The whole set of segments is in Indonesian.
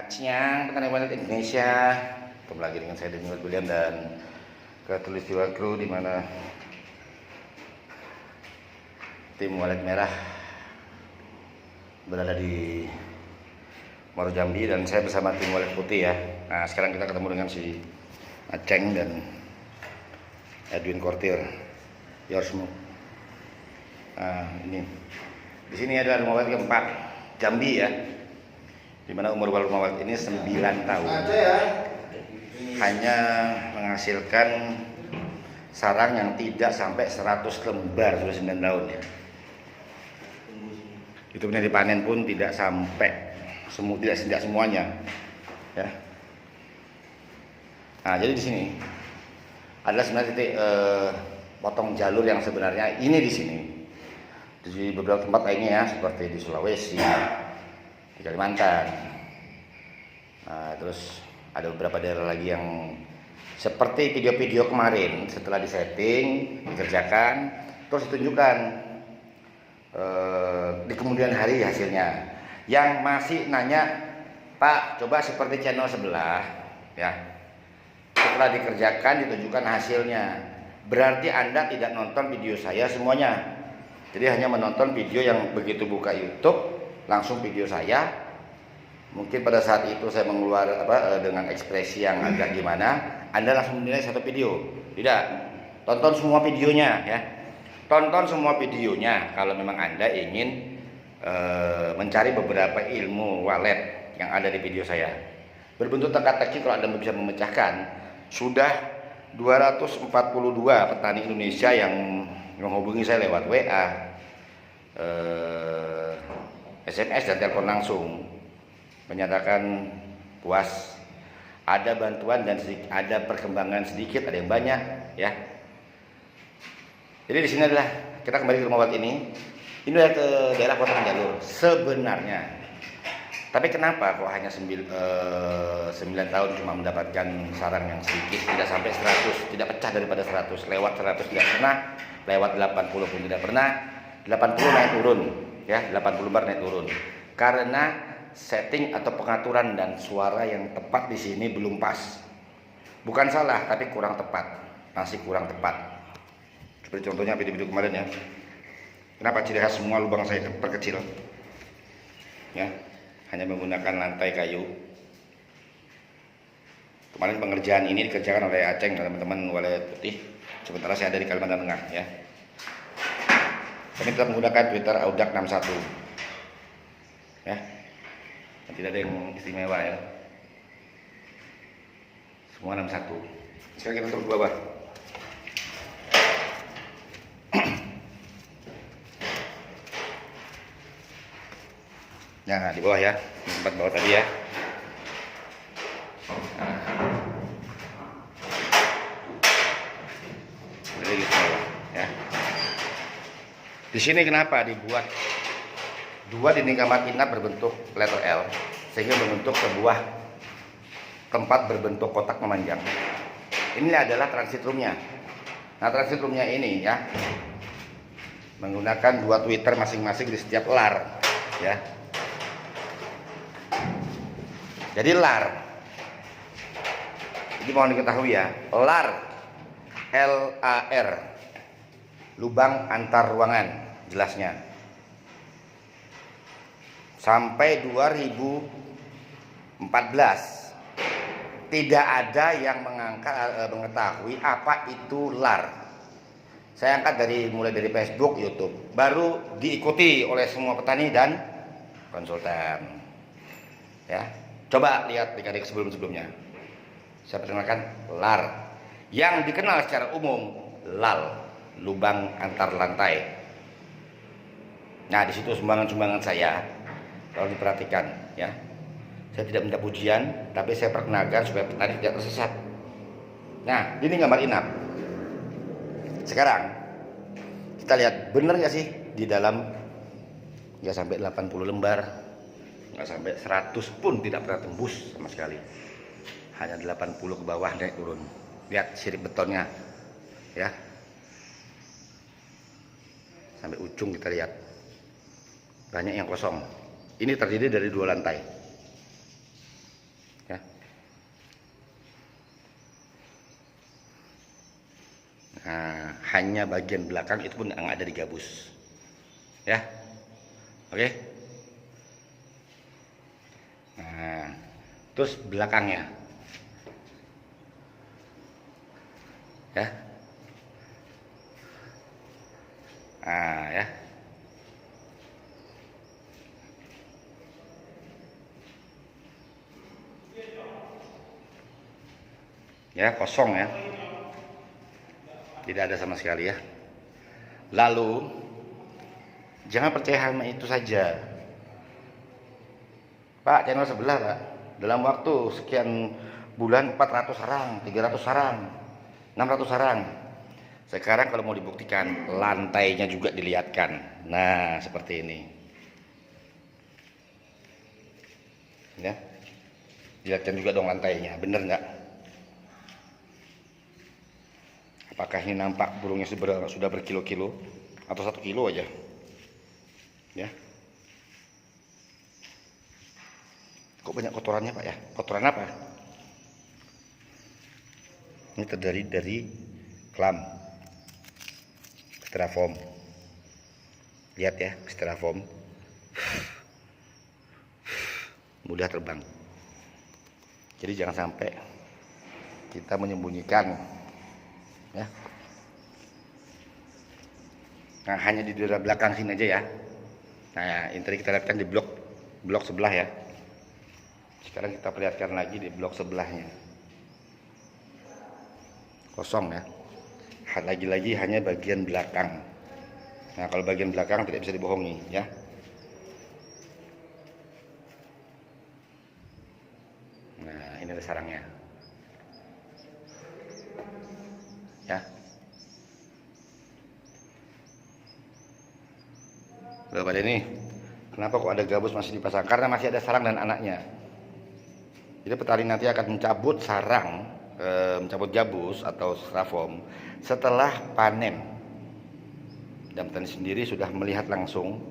Siang petani wallet Indonesia. Kembali lagi dengan saya Daniel William dan Khatulistiwa Crew, di mana tim wallet merah berada di Muaro Jambi dan saya bersama tim wallet putih ya. Nah, sekarang kita ketemu dengan si Aceng dan Edwin Kortir. Yorsmu. Nah, ini di sini adalah rumah wallet keempat Jambi ya, di mana umur rumah wallet ini 9 tahun. Hanya menghasilkan sarang yang tidak sampai 100 lembar, sudah 9 tahun ya. Itu punya dipanen pun tidak sampai tidak semuanya ya. Nah, jadi di sini adalah sebenarnya titik potong jalur yang sebenarnya ini di sini. Di beberapa tempat lainnya ya, seperti di Sulawesi, di Kalimantan. Nah, terus ada beberapa daerah lagi yang seperti video-video kemarin, setelah disetting, dikerjakan, terus ditunjukkan di kemudian hari hasilnya. Yang masih nanya, Pak, coba seperti channel sebelah ya, setelah dikerjakan ditunjukkan hasilnya. Berarti Anda tidak nonton video saya semuanya. Jadi hanya menonton video yang begitu buka YouTube langsung video saya. Mungkin pada saat itu saya dengan ekspresi yang agak gimana, Anda langsung menilai satu video. Tidak, tonton semua videonya ya. Tonton semua videonya kalau memang Anda ingin mencari beberapa ilmu wallet yang ada di video saya. Berbentuk teka-teki, kalau Anda bisa memecahkan, sudah 242 petani Indonesia yang menghubungi saya lewat WA, SMS dan telepon langsung, menyatakan puas, ada bantuan dan ada perkembangan sedikit, ada yang banyak ya. Jadi di sini adalah kita kembali ke rumah wallet ini. Ini adalah ke daerah potong jalur sebenarnya. Tapi kenapa kok hanya 9 tahun cuma mendapatkan sarang yang sedikit, tidak sampai 100, tidak pecah daripada 100, lewat 100 tidak pernah, lewat 80 pun tidak pernah, 80 naik turun ya, 80 lembar naik turun. Karena setting atau pengaturan dan suara yang tepat di sini belum pas. Bukan salah, tapi kurang tepat, masih kurang tepat. Seperti contohnya video-video kemarin ya. Kenapa ciri khas semua lubang saya perkecil? Ya, hanya menggunakan lantai kayu. Kemarin pengerjaan ini dikerjakan oleh Aceng dan teman-teman wallet putih, sementara saya ada di Kalimantan Tengah ya. Kami tetap menggunakan Twitter Audak 61 ya, dan tidak ada yang istimewa ya, semua 61. Sekarang kita turun ke bawah. Nah, di bawah ya, tempat bawah tadi ya. Nah, jadi gitu ya. Di sini kenapa dibuat dua dinding kamar inap berbentuk letter L, sehingga membentuk sebuah tempat berbentuk kotak memanjang. Ini adalah transit roomnya. Nah, transit roomnya ini ya menggunakan 2 Twitter masing-masing di setiap lar ya. Jadi lar, ini mohon diketahui ya, lar, LAR, lubang antar ruangan, jelasnya. Sampai 2014 tidak ada yang mengetahui apa itu lar. Saya angkat mulai dari Facebook, YouTube, baru diikuti oleh semua petani dan konsultan ya. Coba lihat adik-adik sebelum-sebelumnya. Saya perkenalkan lar, yang dikenal secara umum lal, lubang antar lantai. Nah, di situ sumbangan-sumbangan saya, kalau diperhatikan ya. Saya tidak minta pujian, tapi saya perkenalkan supaya petani tidak tersesat. Nah, ini gambar inap. Sekarang kita lihat benar nggak sih di dalam nggak sampai 80 lembar, nggak sampai 100 pun tidak pernah tembus sama sekali. Hanya 80 ke bawah naik turun. Lihat sirip betonnya ya, sampai ujung kita lihat banyak yang kosong. Ini terdiri dari 2 lantai. Nah, hanya bagian belakang itu pun yang ada di gabus. Ya. Oke. Nah, terus belakangnya. Ya. Nah, ya. Ya, kosong ya. Tidak ada sama sekali ya. Lalu jangan percaya hanya itu saja. Pak, channel sebelah, Pak. Dalam waktu sekian bulan 400 sarang, 300 sarang, 600 sarang. Sekarang kalau mau dibuktikan, lantainya juga dilihatkan. Nah, seperti ini. Ya. Dilihatkan juga dong lantainya, bener nggak? Apakah ini nampak burungnya sudah berkilo-kilo atau 1 kilo aja? Ya. Kok banyak kotorannya, Pak ya? Kotoran apa? Ini terdiri dari klam, styrofoam. Lihat ya, styrofoam. Mudah terbang. Jadi jangan sampai kita menyembunyikan ya. Nah, hanya di daerah belakang sini aja ya. Nah, ini tadi kita lihatkan di blok sebelah ya. Sekarang kita perlihatkan lagi di blok sebelahnya. Kosong ya. Lagi-lagi hanya bagian belakang. Nah, kalau bagian belakang tidak bisa dibohongi ya. Nah, ini ada sarangnya. Ya. Loh, pada ini kenapa kok ada gabus masih dipasang? Karena masih ada sarang dan anaknya. Jadi petani nanti akan mencabut sarang, mencabut gabus atau styrofoam setelah panen. Dan petani sendiri sudah melihat langsung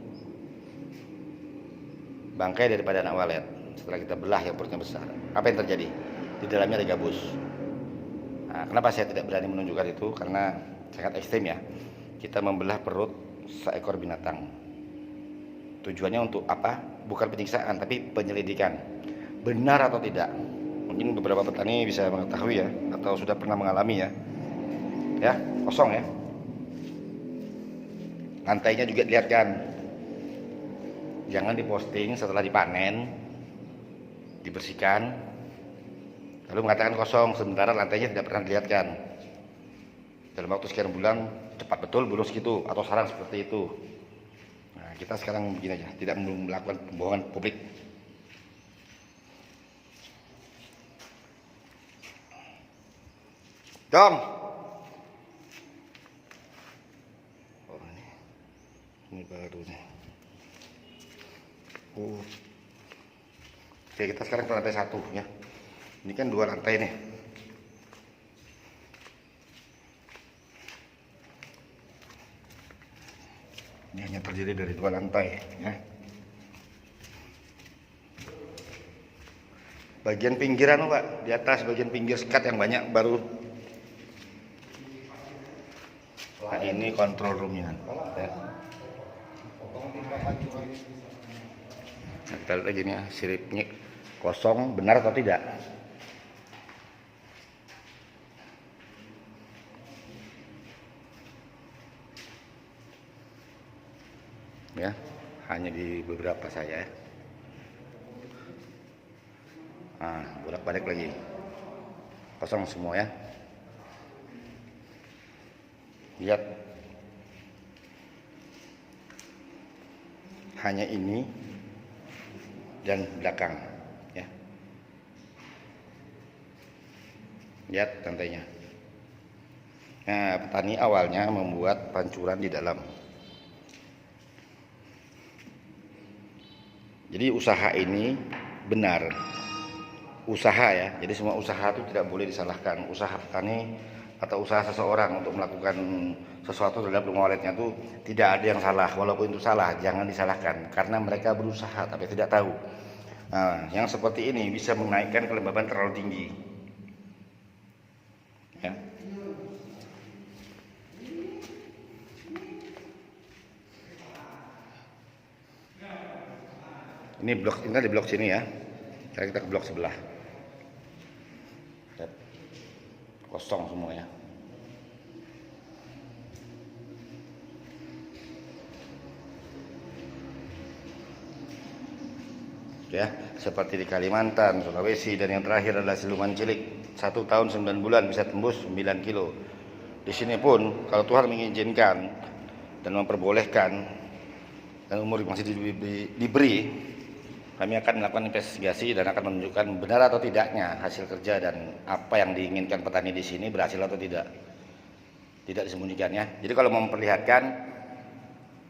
bangkai daripada anak walet. Setelah kita belah yang perutnya besar, apa yang terjadi? Di dalamnya ada gabus. Nah, kenapa saya tidak berani menunjukkan itu? Karena sangat ekstrim ya. Kita membelah perut seekor binatang. Tujuannya untuk apa? Bukan penyiksaan, tapi penyelidikan. Benar atau tidak? Mungkin beberapa petani bisa mengetahui ya, atau sudah pernah mengalami ya. Ya, kosong ya. Lantainya juga dilihatkan. Jangan diposting setelah dipanen, dibersihkan, lalu mengatakan kosong, sementara lantainya tidak pernah dilihatkan. Dalam waktu sekian bulan, cepat betul burung segitu, atau sarang seperti itu. Nah, kita sekarang begini aja, tidak melakukan pembohongan publik. Dong. Oh, ini baru nih. Oke, kita sekarang ke lantai 1 ya. Ini kan 2 lantai nih. Ini hanya terdiri dari 2 lantai ya. Bagian pinggiran Pak, di atas bagian pinggir sekat yang banyak baru. Nah, ini kontrol roomnya ya. Nah, kita lihat lagi nih ya, siripnya kosong, benar atau tidak? Ya, hanya di beberapa saya. Nah, bolak-balik lagi, kosong semua ya. Lihat, hanya ini dan belakang ya. Lihat lantainya. Nah, petani awalnya membuat pancuran di dalam. Jadi usaha ini benar, usaha ya. Jadi semua usaha itu tidak boleh disalahkan. Usaha petani atau usaha seseorang untuk melakukan sesuatu terhadap rumah waletnya itu tidak ada yang salah. Walaupun itu salah, jangan disalahkan karena mereka berusaha tapi tidak tahu. Nah, yang seperti ini bisa menaikkan kelembaban terlalu tinggi. Ya. Ini blok, ini kan di blok sini ya. Sekarang kita ke blok sebelah. Lihat. Kosong semua ya. Ya, seperti di Kalimantan, Sulawesi, dan yang terakhir adalah siluman cilik. 1 tahun 9 bulan bisa tembus 9 kilo. Di sini pun kalau Tuhan mengizinkan dan memperbolehkan dan umur masih diberi, kami akan melakukan investigasi dan akan menunjukkan benar atau tidaknya hasil kerja dan apa yang diinginkan petani di sini berhasil atau tidak. Tidak disembunyikan ya. Jadi kalau mau memperlihatkan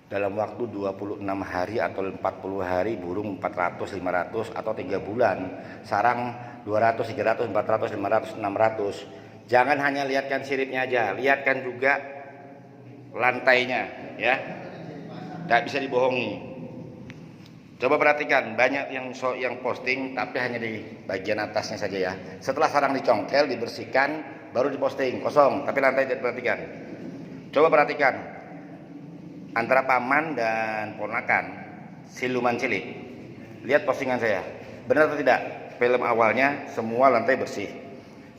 dalam waktu 26 hari atau 40 hari burung 400, 500 atau 3 bulan sarang 200, 300, 400, 500, 600. Jangan hanya lihatkan siripnya aja, lihatkan juga lantainya ya. Tidak bisa dibohongi. Coba perhatikan, banyak yang posting tapi hanya di bagian atasnya saja ya. Setelah sarang dicongkel, dibersihkan, baru diposting kosong, tapi lantai tidak diperhatikan. Coba perhatikan antara paman dan ponakan siluman cilik. Lihat postingan saya, benar atau tidak? Film awalnya semua lantai bersih.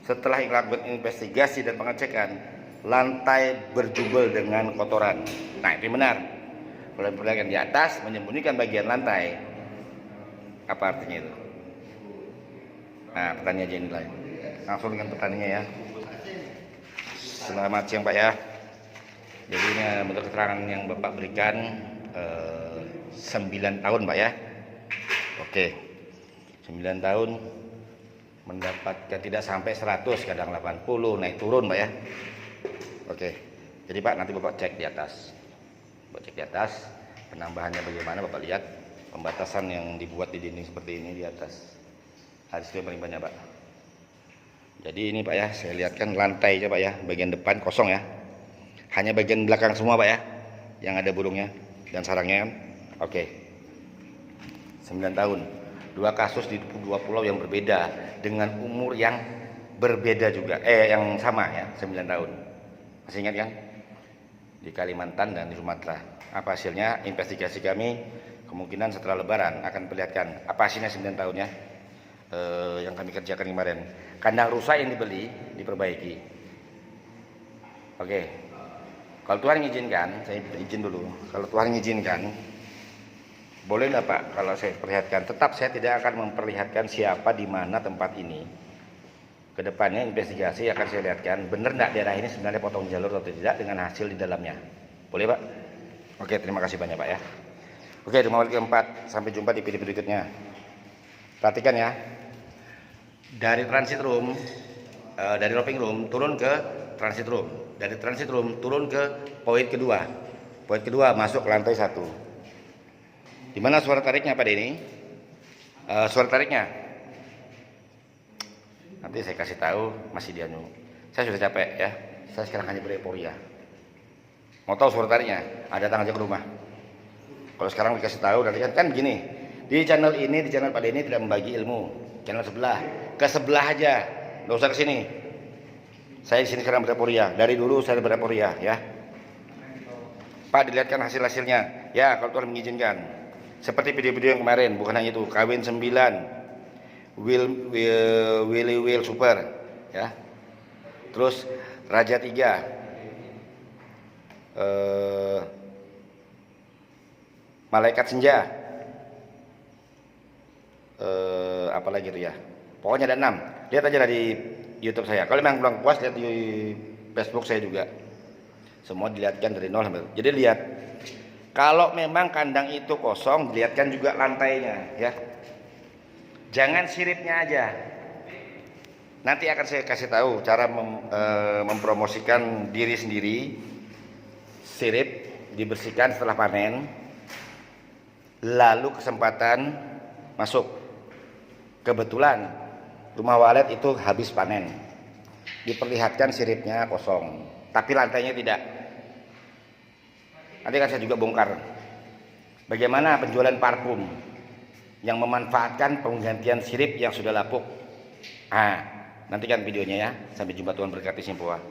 Setelah melakukan investigasi dan pengecekan, lantai berjubel dengan kotoran. Nah itu benar. Kalau diperlihatkan di atas menyembunyikan bagian lantai, apa artinya itu? Nah petani aja nilai. Langsung dengan petaninya ya. Selamat siang Pak ya. Jadi ini bentuk keterangan yang Bapak berikan 9 tahun Pak ya. Oke, 9 tahun mendapatkan tidak sampai 100, kadang 80, naik turun Pak ya. Oke, jadi Pak nanti Bapak cek di atas. Bapak cek di atas, penambahannya bagaimana Bapak lihat. Pembatasan yang dibuat di dinding seperti ini di atas. Harus itu yang paling banyak Pak. Jadi ini Pak ya, saya lihatkan lantai aja Pak ya, bagian depan kosong ya. Hanya bagian belakang semua Pak ya yang ada burungnya dan sarangnya kan. Oke. 9 tahun. 2 kasus di 2 pulau yang berbeda dengan umur yang berbeda juga. Yang sama ya, 9 tahun. Masih ingat kan? Di Kalimantan dan di Sumatera. Apa hasilnya? Investigasi kami kemungkinan setelah Lebaran akan perlihatkan apa hasilnya 9 tahunnya yang kami kerjakan kemarin. Kandang rusak yang dibeli diperbaiki. Oke. Kalau Tuhan mengizinkan, saya izin dulu. Kalau Tuhan mengizinkan, boleh nggak Pak kalau saya perlihatkan? Tetap saya tidak akan memperlihatkan siapa di mana tempat ini. Kedepannya investigasi akan saya lihatkan benar nggak daerah ini sebenarnya potong jalur atau tidak dengan hasil di dalamnya. Boleh Pak? Oke, terima kasih banyak Pak ya. Oke, terima kasih keempat. Sampai jumpa di video berikutnya. Perhatikan ya. Dari transit room, dari roping room turun ke transit room. Dari transit room turun ke poin kedua. Poin kedua masuk ke lantai 1. Di mana suara tariknya Pak Denny? Suara tariknya nanti saya kasih tahu, masih dia nunggu. Saya sudah capek ya. Saya sekarang hanya bereporia. Mau tahu suara tariknya? Ada datang aja ke rumah. Kalau sekarang dikasih tahu nanti kan gini. Di channel ini, di channel Pak Denny tidak membagi ilmu. Channel sebelah, ke sebelah aja. Nggak usah ke sini. Saya di sini sekarang bereporia. Dari dulu saya bereporia ya. Pak dilihatkan hasil-hasilnya. Ya kalau Tuhan mengizinkan. Seperti video-video yang kemarin, bukan hanya itu. Kawin 9, Willy Super ya. Terus Raja 3, Malaikat Senja, apalagi itu ya. Pokoknya ada 6. Lihat aja dari YouTube saya. Kalau memang kurang puas lihat di Facebook saya juga. Semua dilihatkan dari nol sampai. Jadi lihat. Kalau memang kandang itu kosong, dilihatkan juga lantainya ya. Jangan siripnya aja. Nanti akan saya kasih tahu cara mempromosikan diri sendiri. Sirip dibersihkan setelah panen. Lalu kesempatan masuk. Kebetulan rumah walet itu habis panen. Diperlihatkan siripnya kosong, tapi lantainya tidak. Nanti kan saya juga bongkar bagaimana penjualan parfum yang memanfaatkan penggantian sirip yang sudah lapuk. Nantikan videonya ya. Sampai jumpa, Tuhan berkati semua.